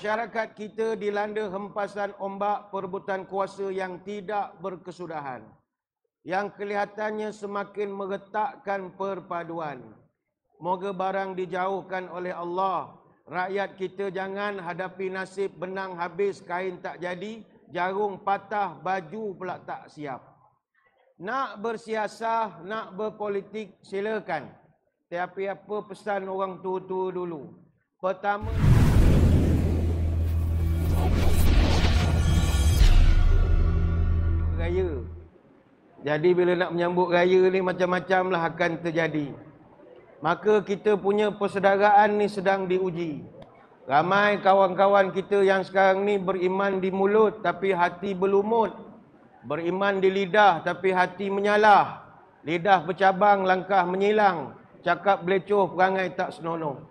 Masyarakat kita dilanda hempasan ombak perebutan kuasa yang tidak berkesudahan, yang kelihatannya semakin meretakkan perpaduan. Moga barang dijauhkan oleh Allah. Rakyat kita jangan hadapi nasib benang habis, kain tak jadi, jarum patah, baju pula tak siap. Nak bersiasah, nak berpolitik, silakan. Tapi apa pesan orang tua-tua dulu? Pertama, raya. Jadi bila nak menyambut raya ni macam-macam lah akan terjadi. Maka kita punya persaudaraan ni sedang diuji. Ramai kawan-kawan kita yang sekarang ni beriman di mulut tapi hati berlumut. Beriman di lidah tapi hati menyalah. Lidah bercabang, langkah menyilang. Cakap belecoh, perangai tak senonoh.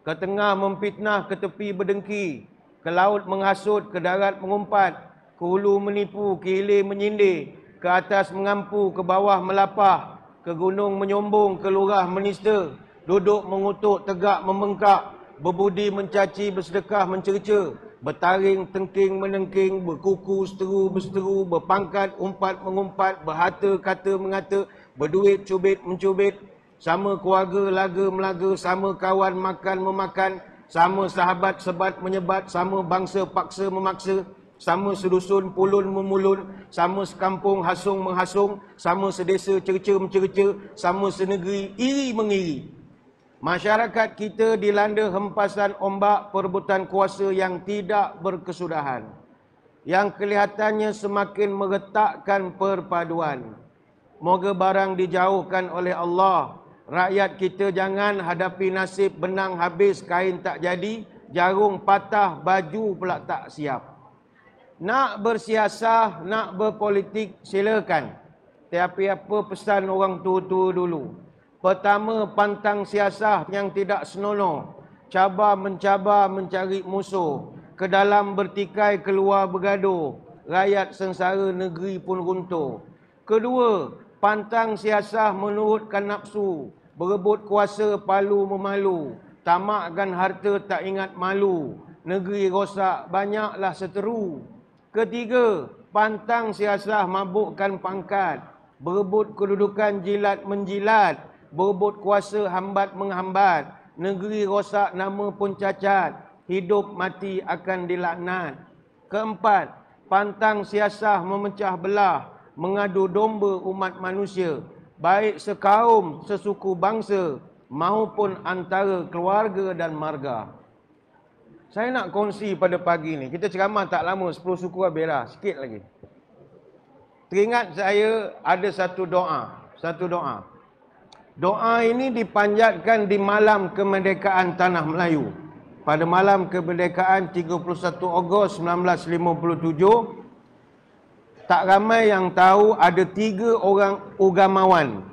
Ke tengah memfitnah, ke tepi berdengki. Ke laut menghasut, ke darat mengumpat. Ke hulu menipu, ke hilir menyindir. Ke atas mengampu, ke bawah melapah. Ke gunung menyombong, ke lurah menista. Duduk mengutuk, tegak membengkak. Berbudi mencaci, bersedekah mencerca. Bertaring, tengking, menengking. Berkuku, seteru, berseteru. Berpangkat, umpat, mengumpat. Berhata, kata, mengata. Berduit, cubit, mencubit. Sama keluarga, laga, melaga. Sama kawan, makan, memakan. Sama sahabat, sebat, menyebat. Sama bangsa, paksa, memaksa. Sama sedusun, pulun, memulun. Sama sekampung, hasung, menghasung. Sama sedesa, cerca, mencerca. Sama senegeri, iri, mengiri. Masyarakat kita dilanda hempasan ombak perebutan kuasa yang tidak berkesudahan, yang kelihatannya semakin meretakkan perpaduan. Moga barang dijauhkan oleh Allah. Rakyat kita jangan hadapi nasib benang habis, kain tak jadi, jarum patah, baju pula tak siap. Nak bersiasah, nak berpolitik, silakan. Tapi apa pesan orang tua-tua dulu? Pertama, pantang siasah yang tidak senonoh. Cabar mencabar mencari musuh. Ke dalam bertikai, keluar bergaduh. Rakyat sengsara, negeri pun runtuh. Kedua, pantang siasah menurutkan nafsu. Berebut kuasa, palu memalu. Tamakkan harta, tak ingat malu. Negeri rosak, banyaklah seteru. Ketiga, pantang siasah mabukkan pangkat. Berebut kedudukan, jilat menjilat. Berebut kuasa, hambat menghambat. Negeri rosak, nama pun cacat. Hidup mati akan dilaknat. Keempat, pantang siasah memecah belah. Mengadu domba umat manusia. Baik sekaum, sesuku bangsa, maupun antara keluarga dan marga. Saya nak kongsi pada pagi ni. Kita ceramah tak lama, 10 suku habis lah. Sikit lagi. Teringat saya ada satu doa. Doa ini dipanjatkan di malam kemerdekaan Tanah Melayu. Pada malam kemerdekaan 31 Ogos 1957, tak ramai yang tahu ada 3 orang ugamawan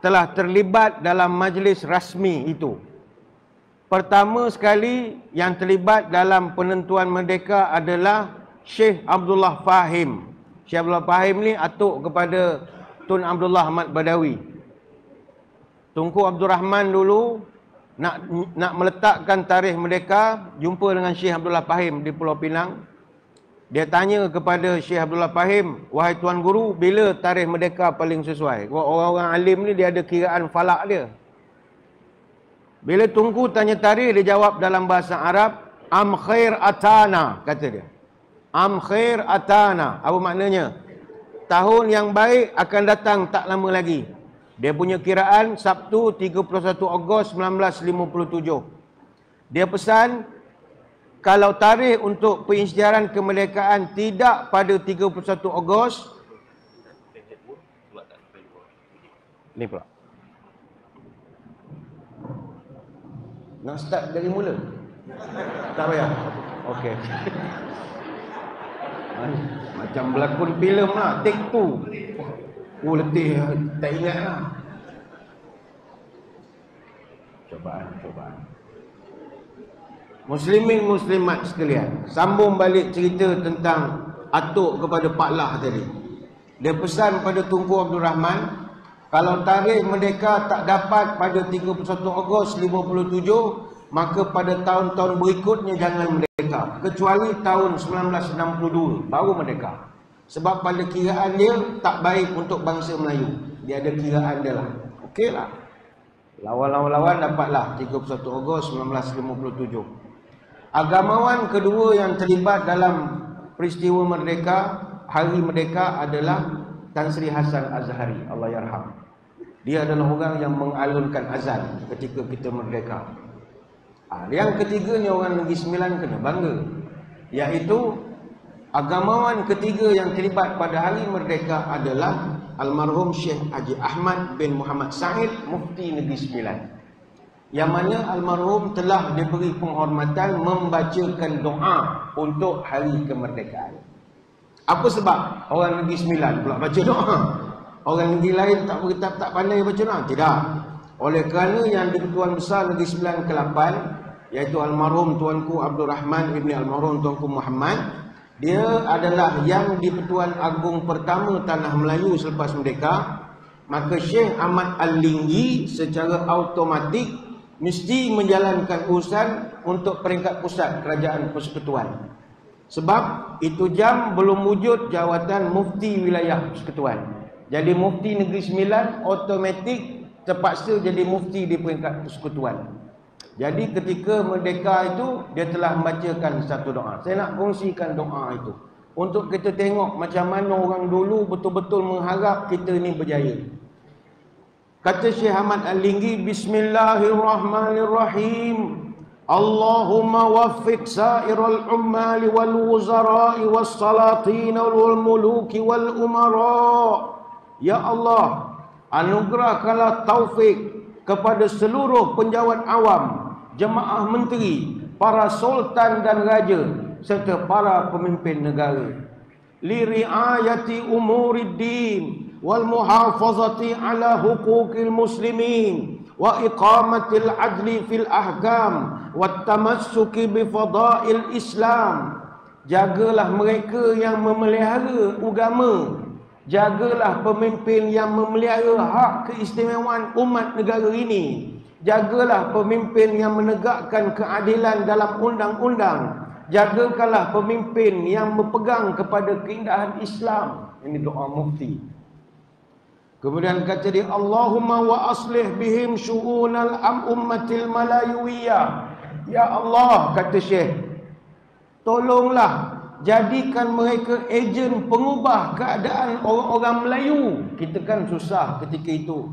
telah terlibat dalam majlis rasmi itu. Pertama sekali yang terlibat dalam penentuan merdeka adalah Syekh Abdullah Fahim. Syekh Abdullah Fahim ni atuk kepada Tun Abdullah Ahmad Badawi. Tunku Abdul Rahman dulu nak meletakkan tarikh merdeka, jumpa dengan Syekh Abdullah Fahim di Pulau Pinang. Dia tanya kepada Syekh Abdullah Fahim, "Wahai Tuan Guru, bila tarikh merdeka paling sesuai?" Orang-orang alim ni dia ada kiraan falak dia. Bila Tunku tanya tarikh, dia jawab dalam bahasa Arab, "Am khair atana," kata dia. "Am khair atana." Apa maknanya? Tahun yang baik akan datang tak lama lagi. Dia punya kiraan Sabtu 31 Ogos 1957. Dia pesan, kalau tarikh untuk pengisytiharan kemerdekaan tidak pada 31 Ogos, ni pula. Nak start dari mula? Tak payah? Okey. Macam berlakon filem lah, take 2. Oh, letih, tak ingat lah. Cobaan. Muslimin muslimat sekalian, sambung balik cerita tentang atuk kepada Pak Lah tadi. Dia pesan pada Tunku Abdul Rahman, kalau tarikh merdeka tak dapat pada 31 Ogos 57, maka pada tahun-tahun berikutnya jangan merdeka, kecuali tahun 1962 baru merdeka. Sebab pada kiraan dia tak baik untuk bangsa Melayu. Dia ada kiraan dia lah. Okeylah. Lawan-lawan dapatlah 31 Ogos 1957. Agamawan kedua yang terlibat dalam peristiwa merdeka, hari merdeka adalah Tan Sri Hasan Azhari, Allah yarham. Dia adalah orang yang mengalunkan azan ketika kita merdeka. Yang ketiganya orang Negeri Sembilan kena bangga, iaitu agamawan ketiga yang terlibat pada hari merdeka adalah almarhum Syekh Haji Ahmad bin Muhammad Said, Mufti Negeri Sembilan, yang mana almarhum telah diberi penghormatan membacakan doa untuk hari kemerdekaan. Apa sebab orang Negeri Sembilan pula baca doa? Orang negeri lain tak pandai baca doa? Tidak. Oleh kerana yang di-Pertuan Besar Negeri Sembilan ke-8, iaitu almarhum Tuanku Abdul Rahman ibni almarhum Tuanku Muhammad, dia adalah yang di-Pertuan Agung pertama Tanah Melayu selepas merdeka. Maka Syekh Ahmad Al-Linggi secara automatik mesti menjalankan urusan untuk peringkat pusat Kerajaan Persekutuan. Sebab itu jam belum wujud jawatan Mufti Wilayah Persekutuan. Jadi Mufti Negeri Sembilan automatik terpaksa jadi Mufti di peringkat Persekutuan. Jadi ketika merdeka itu dia telah membacakan satu doa. Saya nak kongsikan doa itu untuk kita tengok macam mana orang dulu betul-betul mengharap kita ni berjaya. Kata Syekh Ahmad Al-Linggi, Bismillahirrahmanirrahim. Allahumma waffiq sa'iral ummali wal wuzara'i was salatin wal muluki wal umara. Ya Allah, anugerahkanlah taufik kepada seluruh penjawat awam, jemaah menteri, para sultan dan raja serta para pemimpin negara. Li riayati umuriddin wal muhafazati ala huquqil muslimin wa iqamatil adli fil ahkam wat tamassuki bi fadail Islam. Jagalah mereka yang memelihara agama, jagalah pemimpin yang memelihara hak keistimewaan umat negara ini, jagalah pemimpin yang menegakkan keadilan dalam undang-undang, jagakanlah pemimpin yang berpegang kepada keindahan Islam. Ini doa Mufti. Kemudian kata dia, Allahumma wa aslih bihim syu'unal ummatil malayuiyah. Ya Allah, kata Syekh, tolonglah jadikan mereka ejen pengubah keadaan orang-orang Melayu. Kita kan susah ketika itu.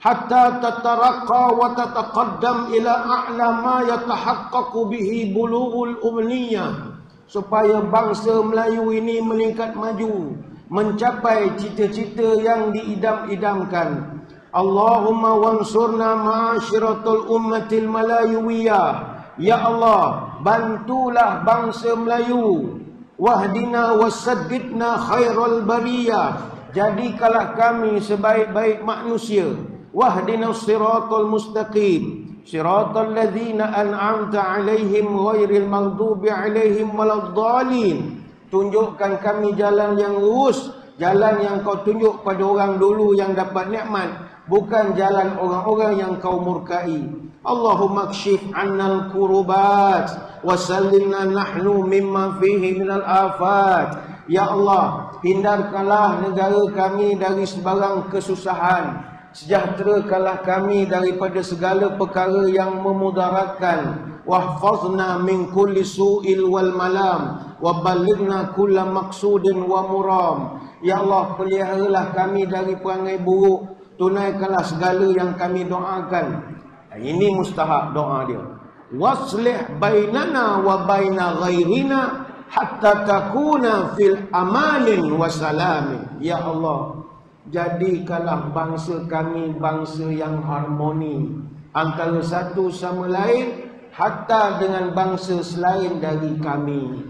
Hatta tataraqqa wa tataqaddam ila a'la ma yatahaqqaqu bihi bulughul umniyah. Supaya bangsa Melayu ini meningkat maju, mencapai cita-cita yang diidam-idamkan. Allahumma wansurna ma'asyiratul ummatil malayuiyah. Ya Allah, bantulah bangsa Melayu. Wahdina wasaddidna khairal bariyah. Jadikanlah kami sebaik-baik manusia. Wahdina siratal mustaqim. Siratal ladzina an'amta alaihim ghairil maghdubi alaihim waladdallin. Tunjukkan kami jalan yang lurus, jalan yang kau tunjuk pada orang dulu yang dapat nikmat, bukan jalan orang-orang yang kau murkai. Allahumma kshif 'annal kurubat wa sallimna nahnu mimma fihi minal afat. Ya Allah, hindarkanlah negara kami dari sebarang kesusahan, sejahterakanlah kami daripada segala perkara yang memudaratkan. Wahfazna min kulli su'il wal malam wa balighna kulla maqsudin wa muram. Ya Allah, peliharalah kami dari perangai buruk, tunaikanlah segala yang kami doakan. Ini mustahab doa dia. Waslih bainana wa baina ghairina hatta takuna fil amanin wa salamin. Ya Allah, jadikanlah bangsa kami bangsa yang harmoni antara satu sama lain, hatta dengan bangsa selain dari kami.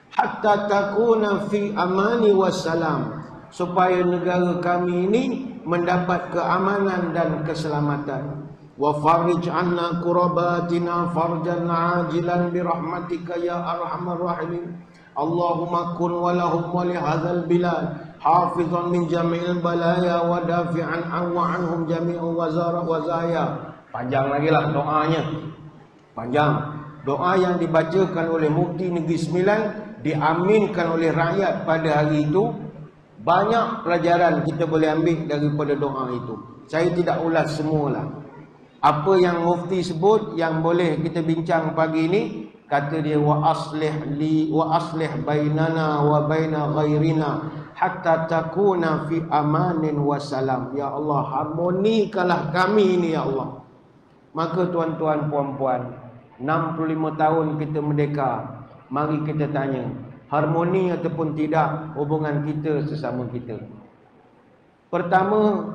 Hatta takuna fi amani wassalam, supaya negara kami ini mendapat keamanan dan keselamatan. Wa farij anna kurabatina farjan ajilan birahmatika ya arhamar rahimin. Allahumma kun walahum wa li hadzal bilad hafizan min jami'il balaya wa dafi'an an wa anhum jami'u wazara wazaya. Panjang lagi lah doanya. Panjang. Doa yang dibacakan oleh Mufti Negeri Sembilan diaminkan oleh rakyat pada hari itu. Banyak pelajaran kita boleh ambil daripada doa itu. Saya tidak ulas semualah. Apa yang Mufti sebut yang boleh kita bincang pagi ini, kata dia wa aslih bainana wa baina ghairina hatta takuna fi amanin wa salam. Ya Allah, harmonikalah kami ini ya Allah. Maka tuan-tuan puan-puan, 65 tahun kita merdeka, mari kita tanya, harmoni ataupun tidak hubungan kita sesama kita. Pertama,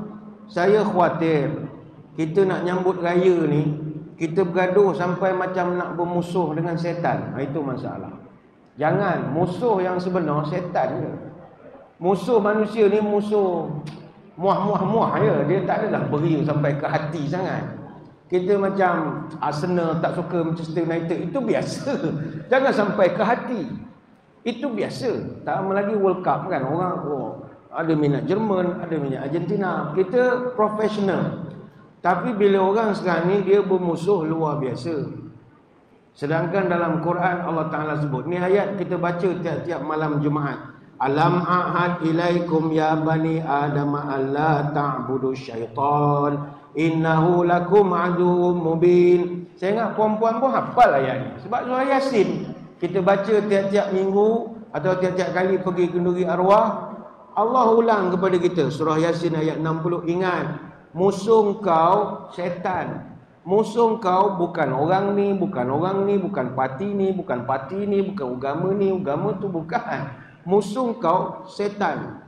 saya khawatir kita nak nyambut raya ni, kita bergaduh sampai macam nak bermusuh dengan setan. Itu masalah. Jangan, musuh yang sebenar setan je. Musuh manusia ni musuh muah je. Dia tak adalah beria sampai ke hati sangat. Kita macam Arsenal tak suka Manchester United, itu biasa. Jangan sampai ke hati. Itu biasa. Tak lama lagi World Cup kan, orang ada minat Jerman, ada minat Argentina. Kita profesional. Tapi bila orang sekarang ni dia bermusuh luar biasa. Sedangkan dalam Quran Allah Ta'ala sebut, ni ayat kita baca tiap-tiap malam Jumaat. Alam ahad ilaikum ya bani Adam alla ta'budu syaitan innahu lakum aduwwum mubin. Saya ingat puan-puan pun hafal ayat ni. Sebab surah Yasin kita baca tiap-tiap minggu atau tiap-tiap kali pergi kenduri arwah, Allah ulang kepada kita surah Yasin ayat 60. Ingat, musuh kau syaitan. Musuh kau bukan orang ni, bukan orang ni, bukan parti ni, bukan parti ni, bukan agama ni, agama tu bukan. Musuh kau setan.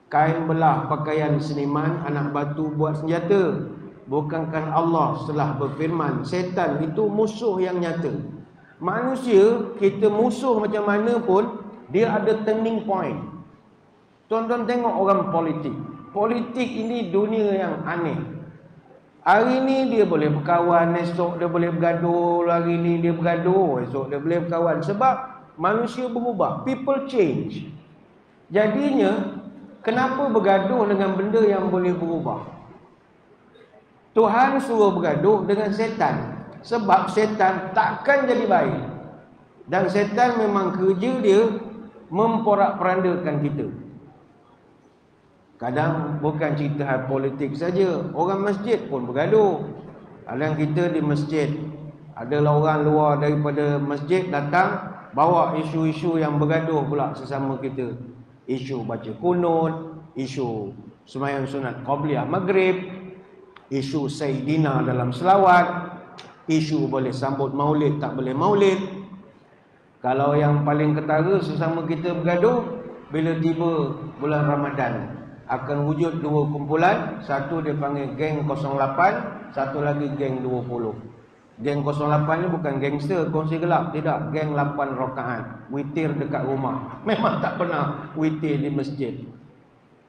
Kain belah pakaian seniman, anak batu buat senjata. Bukankah Allah telah berfirman, setan itu musuh yang nyata. Manusia, kita musuh macam mana pun, dia ada turning point. Tuan-tuan tengok orang politik. Politik ini dunia yang aneh. Hari ni dia boleh berkawan, esok dia boleh bergaduh, hari ni dia bergaduh, esok dia boleh berkawan. Sebab manusia berubah, people change. Jadinya, kenapa bergaduh dengan benda yang boleh berubah? Tuhan suruh bergaduh dengan setan. Sebab setan takkan jadi baik. Dan setan memang kerja dia memporak-perandakan kita. Kadang bukan cerita hal politik saja, orang masjid pun bergaduh. Kadang kita di masjid, adalah orang luar daripada masjid datang, bawa isu-isu yang bergaduh pula sesama kita. Isu baca kunut, isu sembahyang sunat qabliyah maghrib, isu Sayyidina dalam selawat, isu boleh sambut maulid tak boleh maulid. Kalau yang paling ketara sesama kita bergaduh, bila tiba bulan Ramadan, akan wujud dua kumpulan. Satu dia panggil geng 08, satu lagi geng 20. Geng 08 ni bukan gangster kongsi gelap, tidak. Geng 8 rakaat, witir dekat rumah. Memang tak pernah witir di masjid.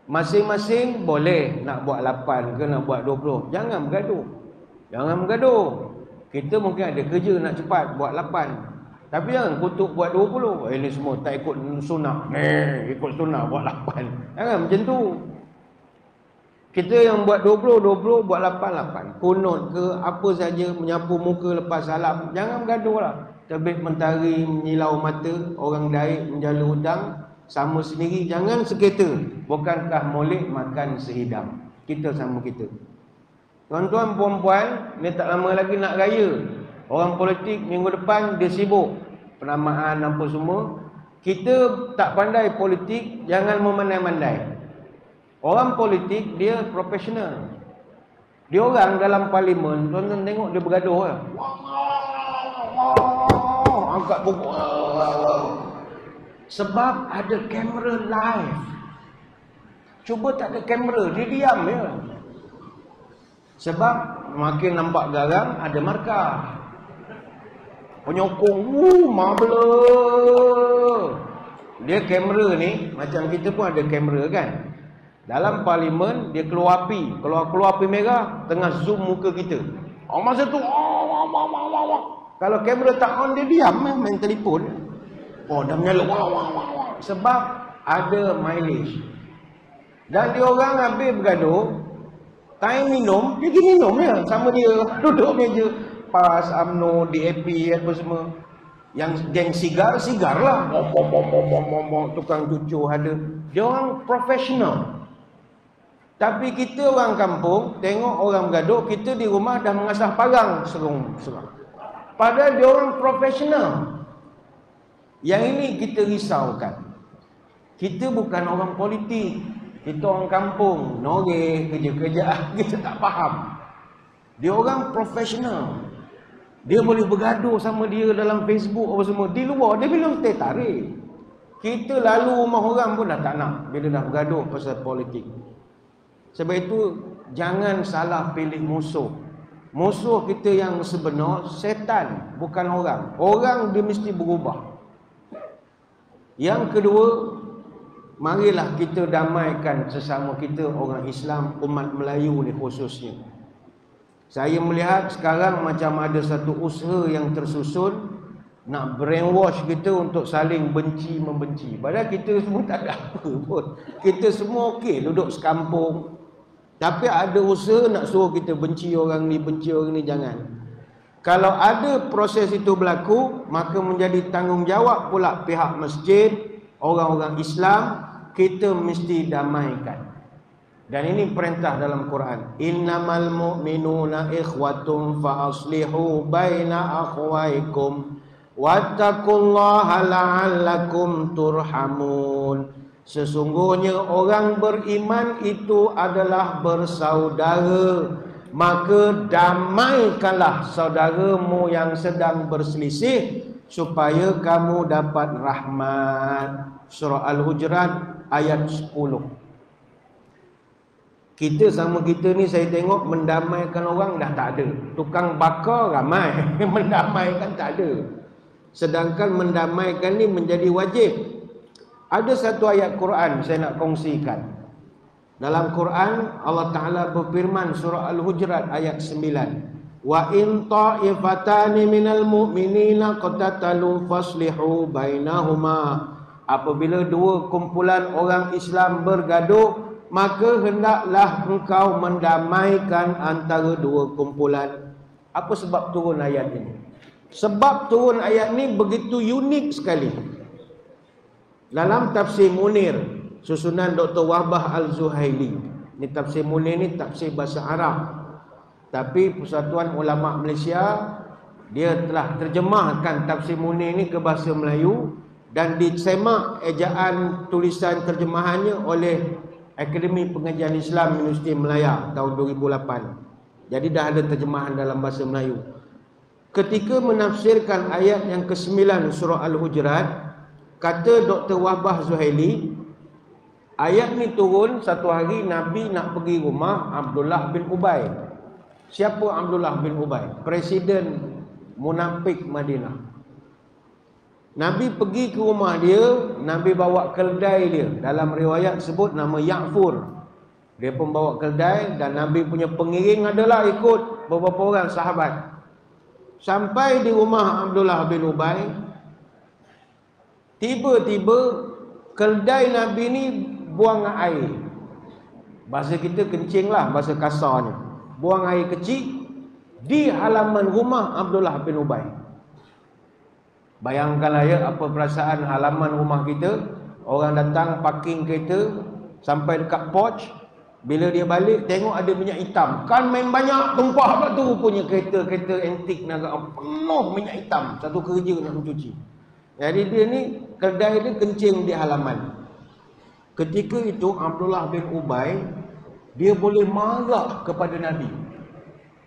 Masing-masing boleh nak buat 8 ke nak buat 20. Jangan bergaduh. Jangan bergaduh. Kita mungkin ada kerja nak cepat buat 8. Tapi jangan kutuk buat 20. Ini semua tak ikut sunnah. Ikut sunnah buat 8. Jangan macam tu. Kita yang buat 20, buat 8. Kunut ke apa saja, menyapu muka lepas salam. Jangan bergaduh lah. Terbit mentari menyilau mata, orang daik menjala hutang, sama sendiri. Jangan sekerta. Bukankah molek makan sehidang? Kita sama kita. Tuan-tuan, puan-puan, ni tak lama lagi nak raya. Orang politik minggu depan dia sibuk. Penamaan apa semua. Kita tak pandai politik, jangan memandai-mandai. Orang politik dia profesional. Dia orang dalam parlimen, tuan-tuan tengok dia bergaduh lah. Angkat pokok. Sebab ada kamera live. Cuba tak ada kamera, dia diam je. Sebab makin nampak garang, ada markah. Penyokong, mabla. Dia kamera ni, macam kita pun ada kamera kan. Dalam parlimen, dia keluar api. Keluar api merah, tengah zoom muka kita. Masa tu, kalau kamera tak on, dia diam main telefon. Dah menyala. Sebab ada mileage. Dan dia orang habis bergaduh, time minum, dia pergi minum je. Sama dia duduk meja. PAS, UMNO, DAP apa semua. Yang geng sigar lah. Tukang cucu ada. Dia orang profesional. Tapi kita orang kampung tengok orang bergaduh, kita di rumah dah mengasah parang serung. Padahal dia orang profesional. Yang ini kita risaukan. Kita bukan orang politik. Kita orang kampung, noreh, kerja-kerja, kita tak faham. Dia orang profesional. Dia boleh bergaduh sama dia dalam Facebook apa semua. Di luar, dia bilang teh tarik. Kita lalu rumah orang pun dah tak nak bila dah bergaduh pasal politik. Sebab itu, jangan salah pilih musuh. Musuh kita yang sebenar, setan, bukan orang. Orang dia mesti berubah. Yang kedua, marilah kita damaikan sesama kita orang Islam, umat Melayu ni khususnya. Saya melihat sekarang macam ada satu usaha yang tersusun nak brainwash kita untuk saling benci membenci. Padahal kita semua tak ada apa pun. Kita semua okey duduk sekampung. Tapi ada usaha nak suruh kita benci orang ni, jangan. Kalau ada proses itu berlaku, maka menjadi tanggungjawab pula pihak masjid, orang-orang Islam, kita mesti damaikan. Dan ini perintah dalam Quran. Innamal mu'minuna ikhwatun fa aslihu baina akhwaikum wattaqullaha la'allakum turhamun. Sesungguhnya orang beriman itu adalah bersaudara, maka damaikanlah saudaramu yang sedang berselisih supaya kamu dapat rahmat. Surah Al-Hujurat ayat 10. Kita sama kita ni saya tengok mendamaikan orang dah tak ada. Tukang bakar ramai, mendamaikan tak ada. Sedangkan mendamaikan ni menjadi wajib. Ada satu ayat Quran saya nak kongsikan. Dalam Quran Allah Ta'ala berfirman surah Al-Hujurat ayat 9. Wa in ta'ifatani minal mu'minina qatatalu faslihu bainahuma. Apabila dua kumpulan orang Islam bergaduh, maka hendaklah engkau mendamaikan antara dua kumpulan. Apa sebab turun ayat ini? Sebab turun ayat ini begitu unik sekali. Dalam tafsir Munir, susunan Dr. Wahbah Al-Zuhaili. Ini tafsir Munir ni tafsir bahasa Arab. Tapi Persatuan Ulama Malaysia, dia telah terjemahkan tafsir Munir ni ke bahasa Melayu dan disemak ejaan tulisan terjemahannya oleh Akademi Pengajian Islam Universiti Melaya tahun 2008. Jadi dah ada terjemahan dalam bahasa Melayu. Ketika menafsirkan ayat yang ke-9 surah Al-Hujurat, kata Dr. Wahbah Zuhaili, ayat ni turun satu hari Nabi nak pergi rumah Abdullah bin Ubay. Siapa Abdullah bin Ubay? Presiden munafik Madinah. Nabi pergi ke rumah dia, Nabi bawa keldai dia. Dalam riwayat sebut nama Ya'fur. Dia pun bawa keldai dan Nabi punya pengiring adalah ikut beberapa orang sahabat. Sampai di rumah Abdullah bin Ubay, tiba-tiba keldai Nabi ni buang air. Bahasa kita kencing lah, bahasa kasarnya. Buang air kecil di halaman rumah Abdullah bin Ubay. Bayangkanlah ya apa perasaan halaman rumah kita. Orang datang parking kereta sampai dekat porch. Bila dia balik tengok ada minyak hitam. Kan main banyak tumpah kat tu punya kereta-kereta antik nak penuh minyak hitam. Satu kerja nak mencuci. Jadi dia ni kedai dia kencing di halaman. Ketika itu Abdullah bin Ubay dia boleh marah kepada Nabi.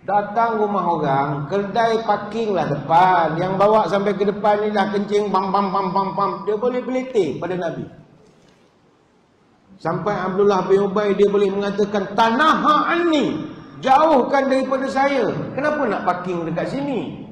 Datang rumah orang, kedai parking lah depan. Yang bawa sampai ke depan ni dah kencing pam. Dia boleh beletih pada Nabi. Sampai Abdullah bin Ubay dia boleh mengatakan, tanaha anni, jauhkan daripada saya. Kenapa nak parking dekat sini?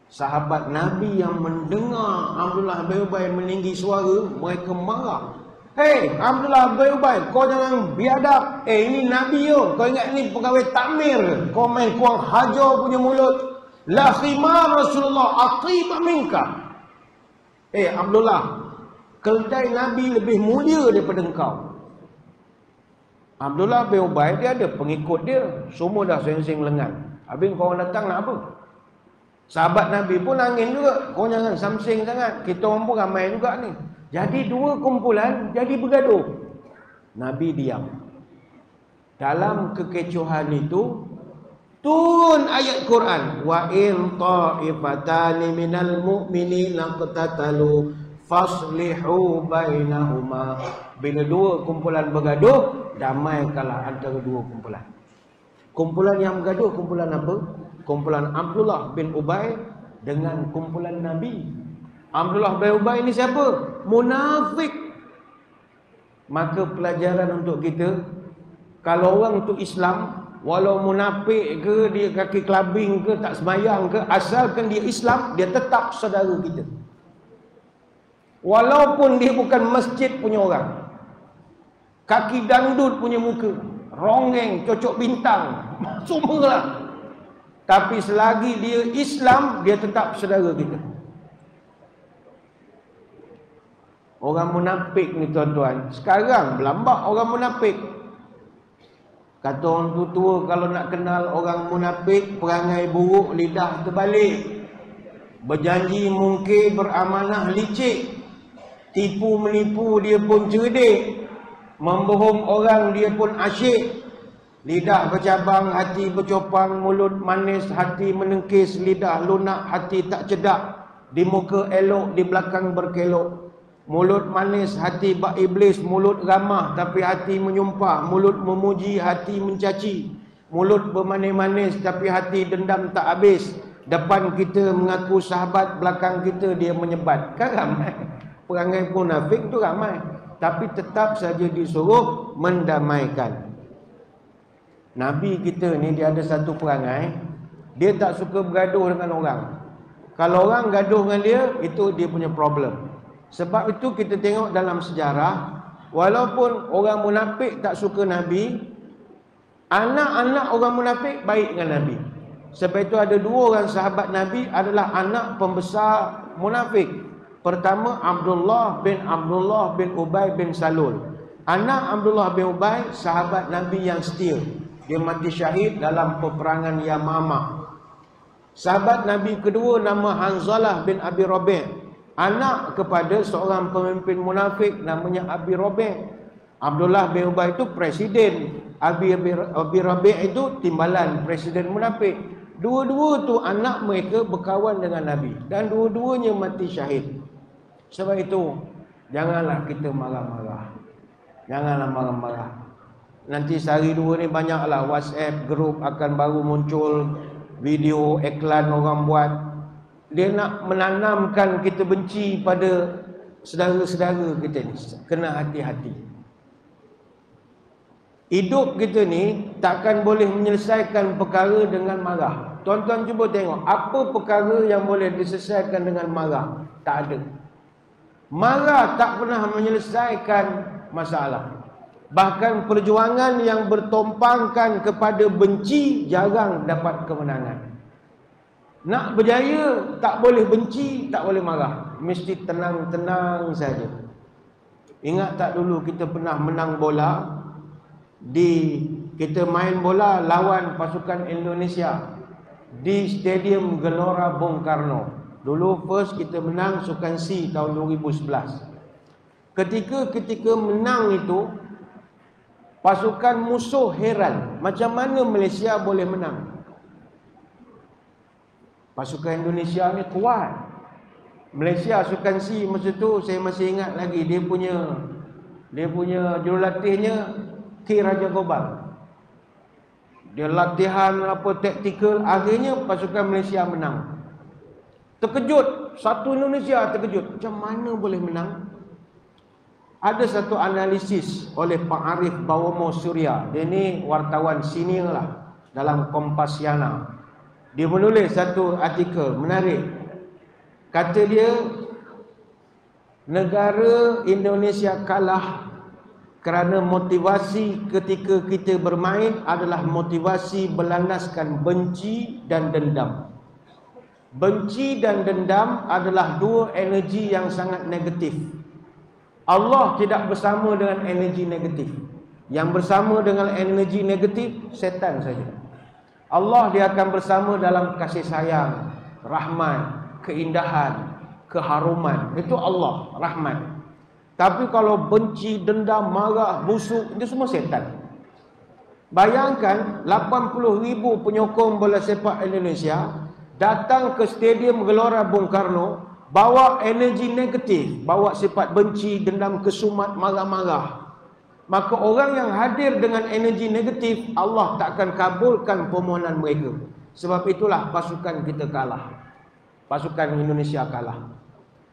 Sahabat Nabi yang mendengar Abdullah bin Ubay meninggi suara, mereka marah. Hei Abdullah bin Ubay, kau jangan biadab. Ini Nabi yo. Kau ingat ni pegawai takmir. Kau main kuang hajar punya mulut. La khimar Rasulullah aqiba minka. Abdullah, keldai Nabi lebih mulia daripada engkau. Abdullah bin Ubay dia ada pengikut dia. Semua dah seng-seng lengan. Habis kau orang datang nak apa? Sahabat Nabi pun angin juga. Kau jangan samsing sangat. Kita orang pun ramai juga ni. Jadi dua kumpulan jadi bergaduh. Nabi diam. Dalam kekecohan itu turun ayat Quran. Wa in ta'ifatani minal mu'minina qatatalu faslihu bainahuma. Bila dua kumpulan bergaduh, damaikanlah antara dua kumpulan. Kumpulan yang bergaduh kumpulan apa? Kumpulan Abdullah bin Ubay dengan kumpulan Nabi. Abdullah bin Ubay ini siapa? Munafik. Maka pelajaran untuk kita, kalau orang tu Islam, walau munafik ke, dia kaki kelabing ke, tak sembahyang ke, asalkan dia Islam, dia tetap saudara kita. Walaupun dia bukan masjid punya orang, kaki dangdut punya muka, rongeng, cocok bintang, semualah. Tapi selagi dia Islam, dia tetap saudara kita. Orang munafik ni tuan-tuan, sekarang berlambak orang munafik. Kata orang tua kalau nak kenal orang munafik, perangai buruk, lidah terbalik, berjanji mungkir, beramanah licik, tipu menipu dia pun cerdik, membohong orang dia pun asyik. Lidah bercabang, hati bercopang, mulut manis, hati menengkis, lidah lunak, hati tak cedak, di muka elok, di belakang berkelok. Mulut manis, hati bak iblis, mulut ramah tapi hati menyumpah, mulut memuji, hati mencaci, mulut bermanis-manis tapi hati dendam tak habis. Depan kita mengaku sahabat, belakang kita dia menyebat. Kan ramai perangai munafik tu ramai, tapi tetap saja disuruh mendamaikan. Nabi kita ni dia ada satu perangai, dia tak suka bergaduh dengan orang. Kalau orang gaduh dengan dia, itu dia punya problem. Sebab itu kita tengok dalam sejarah, walaupun orang munafik tak suka Nabi, anak-anak orang munafik baik dengan Nabi. Sebab itu ada dua orang sahabat Nabi adalah anak pembesar munafik. Pertama Abdullah bin Ubay bin Salul. Anak Abdullah bin Ubay sahabat Nabi yang setia. Dia mati syahid dalam peperangan Yamamah. Sahabat Nabi kedua nama Hanzalah bin Abi Rabi', anak kepada seorang pemimpin munafik namanya Abi Rabi'. Abdullah bin Ubay itu presiden, Abi Rabi' itu timbalan presiden munafik. Dua-dua tu anak mereka berkawan dengan Nabi dan dua-duanya mati syahid. Sebab itu janganlah kita marah-marah. Janganlah marah-marah. Nanti sehari dua ni banyaklah WhatsApp grup akan baru muncul video iklan orang buat. Dia nak menanamkan kita benci pada saudara-saudara kita ni. Kena hati-hati. Hidup kita ni takkan boleh menyelesaikan perkara dengan marah. Tuan-tuan cuba tengok, apa perkara yang boleh diselesaikan dengan marah? Tak ada. Marah tak pernah menyelesaikan masalah. Bahkan perjuangan yang bertompangkan kepada benci jarang dapat kemenangan. Nak berjaya tak boleh benci, tak boleh marah. Mesti tenang-tenang saja. Ingat tak dulu kita pernah menang bola, kita main bola lawan pasukan Indonesia di Stadium Gelora Bung Karno. Dulu first kita menang Sukan C tahun 2011. Ketika menang itu, pasukan musuh heran macam mana Malaysia boleh menang. Pasukan Indonesia ni kuat. Malaysia Sukan C masa tu saya masih ingat lagi, dia punya jurulatihnya K. Raja Gopal. Dia latihan apa taktikal, akhirnya pasukan Malaysia menang. Terkejut, satu Indonesia terkejut. Macam mana boleh menang? Ada satu analisis oleh Pak Arif Bawomo Surya. Dia ni wartawan senior lah dalam Kompasiana. Dia menulis satu artikel menarik. Kata dia, negara Indonesia kalah kerana motivasi ketika kita bermain adalah motivasi berlandaskan benci dan dendam. Benci dan dendam adalah dua energi yang sangat negatif. Allah tidak bersama dengan energi negatif. Yang bersama dengan energi negatif, setan saja. Allah dia akan bersama dalam kasih sayang, rahmat, keindahan, keharuman. Itu Allah, rahmat. Tapi kalau benci, dendam, marah, busuk, itu semua setan. Bayangkan 80,000 penyokong bola sepak Indonesia datang ke Stadium Gelora Bung Karno, bawa energi negatif, bawa sifat benci, dendam, kesumat, marah-marah. Maka orang yang hadir dengan energi negatif, Allah tak akan kabulkan permohonan mereka. Sebab itulah pasukan kita kalah. Pasukan Indonesia kalah.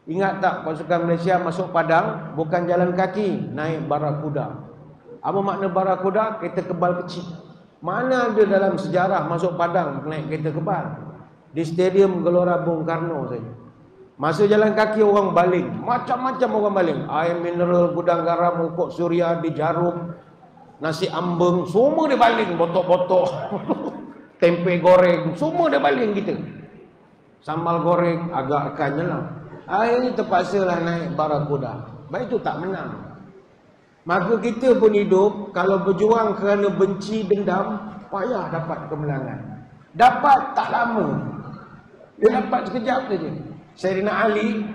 Ingat tak, pasukan Malaysia masuk padang bukan jalan kaki, naik barakuda. Apa makna barakuda? Kereta kebal kecil. Mana ada dalam sejarah masuk padang naik kereta kebal? Di Stadium Gelora Bung Karno saja. Masa jalan kaki orang baling, macam-macam orang baling. Air mineral, gudang garam, ukok suria, di Jarum, nasi ambeng, semua dia baling, botok-botok. Tempe goreng, semua dia baling kita. Sambal goreng agak akan nyelam. Akhirnya terpaksalah naik barakuda. Baik itu tak menang. Maka kita pun hidup, kalau berjuang kerana benci, dendam, payah dapat kemenangan. Dapat tak lama. Dia dapat sekejap saja. Sayyidina Ali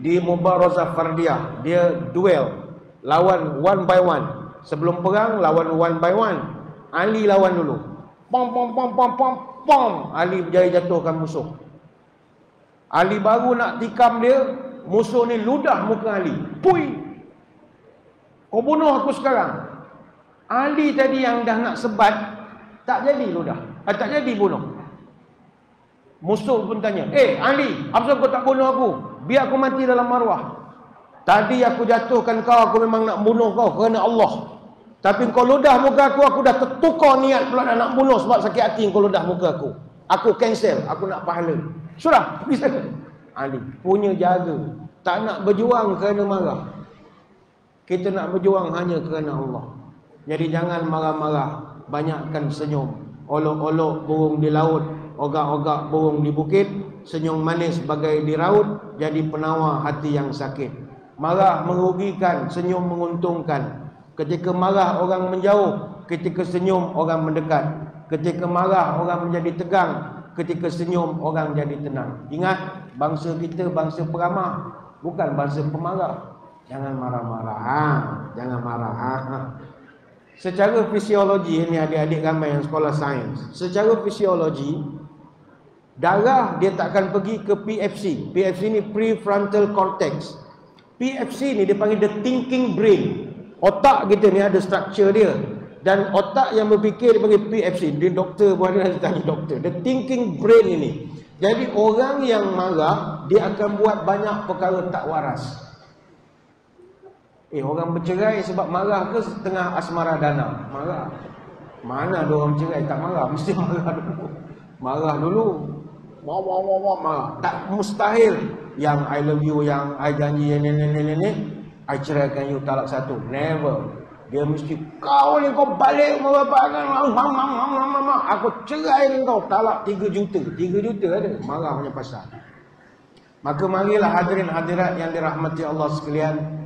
di Mubarazah Fardiyah, dia duel, lawan one by one. Sebelum perang lawan one by one. Ali lawan dulu. Pom pom pom pom pom pom. Ali berjaya jatuhkan musuh. Ali baru nak tikam dia, musuh ni ludah muka Ali. Pui. Kau bunuh aku sekarang. Ali tadi yang dah nak sebat, tak jadi ludah. Tak jadi bunuh. Musuh pun tanya, Ali, apa kau tak bunuh aku? Biar aku mati dalam maruah. Tadi aku jatuhkan kau, aku memang nak bunuh kau kerana Allah. Tapi kau ludah muka aku dah tertukar niat pula nak bunuh sebab sakit hati kau ludah muka aku. Aku cancel, aku nak pahala. Sudah, pergi sana. Ali punya jaga. Tak nak berjuang kerana marah. Kita nak berjuang hanya kerana Allah. Jadi jangan marah-marah, banyakkan senyum. Olok-olok burung di laut, ogak-ogak burung di bukit, senyum manis bagai di raut, jadi penawar hati yang sakit. Marah merugikan, senyum menguntungkan. Ketika marah orang menjauh, ketika senyum orang mendekat. Ketika marah orang menjadi tegang, ketika senyum orang jadi tenang. Ingat, bangsa kita bangsa peramah, bukan bangsa pemarah. Jangan marah-marah, jangan marah. Secara fisiologi, ini adik-adik ramai yang sekolah sains. Secara fisiologi, darah dia tak akan pergi ke PFC. PFC ni prefrontal cortex. PFC ni dia panggil the thinking brain. Otak kita ni ada struktur dia. Dan otak yang berfikir dia panggil PFC. Dia doktor pun ada, nanti tanya doktor. The thinking brain ini. Jadi orang yang marah, dia akan buat banyak perkara tak waras. Orang bercerai sebab marah ke setengah asmara dana? Marah. Mana ada orang bercerai tak marah? Mesti marah dulu. Marah dulu. Marah. Tak mustahil. Yang I love you, yang I janji, yang ni, I ceraikan you talak satu. Never. Dia mesti, kau ni kau balik bapak kan. Aku cerai kau talak 3 juta. 3 juta ada. Marah punya pasal. Maka marilah hadirin hadirat yang dirahmati Allah sekalian.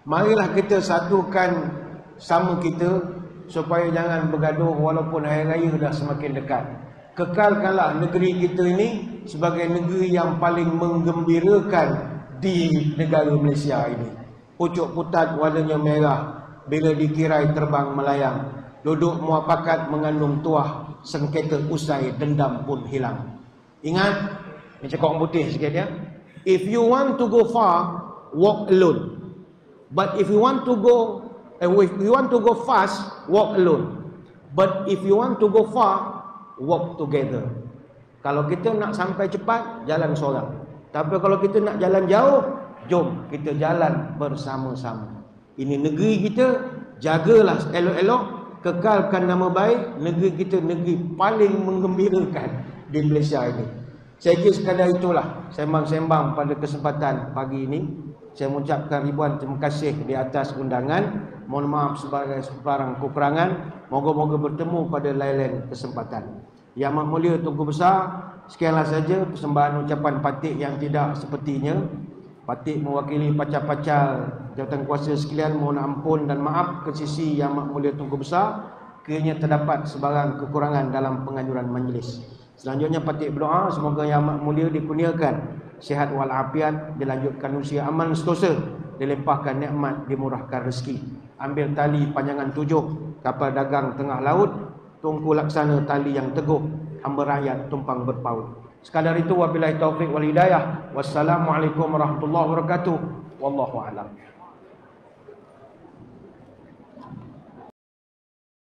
Marilah kita satukan sama kita supaya jangan bergaduh walaupun hari raya dah semakin dekat. Kekalkanlah negeri kita ini sebagai negeri yang paling menggembirakan di negara Malaysia ini. Pucuk putat warnanya merah, bila dikirai terbang melayang. Duduk muafakat mengandung tuah, sengketa usai dendam pun hilang. Ingat, ni cakap orang putih sikit ya. If you want to go far, walk alone. But if you want to go fast, walk alone. But if you want to go far, walk together. Kalau kita nak sampai cepat, jalan seorang. Tapi kalau kita nak jalan jauh, jom kita jalan bersama-sama. Ini negeri kita, jagalah elok-elok, kekalkan nama baik. Negeri kita negeri paling menggembirakan di Malaysia ini. Saya kira sekadar itulah sembang-sembang pada kesempatan pagi ini. Saya mengucapkan ribuan terima kasih di atas undangan. Mohon maaf sebarang kekurangan. Moga-moga bertemu pada lain-lain kesempatan. Yang Amat Mulia Tunku Besar, sekianlah saja persembahan ucapan patik yang tidak sepertinya. Patik mewakili pacar-pacar jawatan kuasa sekalian, mohon ampun dan maaf ke sisi Yang Amat Mulia Tunku Besar kiranya terdapat sebarang kekurangan dalam penganjuran majlis. Selanjutnya patut berdoa semoga Yang Amat Mulia dikurniakan sihat walafiat, dilanjutkan usia aman seterusnya, dilimpahkan nikmat, dimurahkan rezeki. Ambil tali panjangan 7 kapal dagang tengah laut, tungku laksana tali yang teguh, hamba rakyat tumpang berpaut. Sekadar itu, wabillahi taufik wal hidayah. Wassalamualaikum warahmatullahi wabarakatuh. Wallahu a'lam.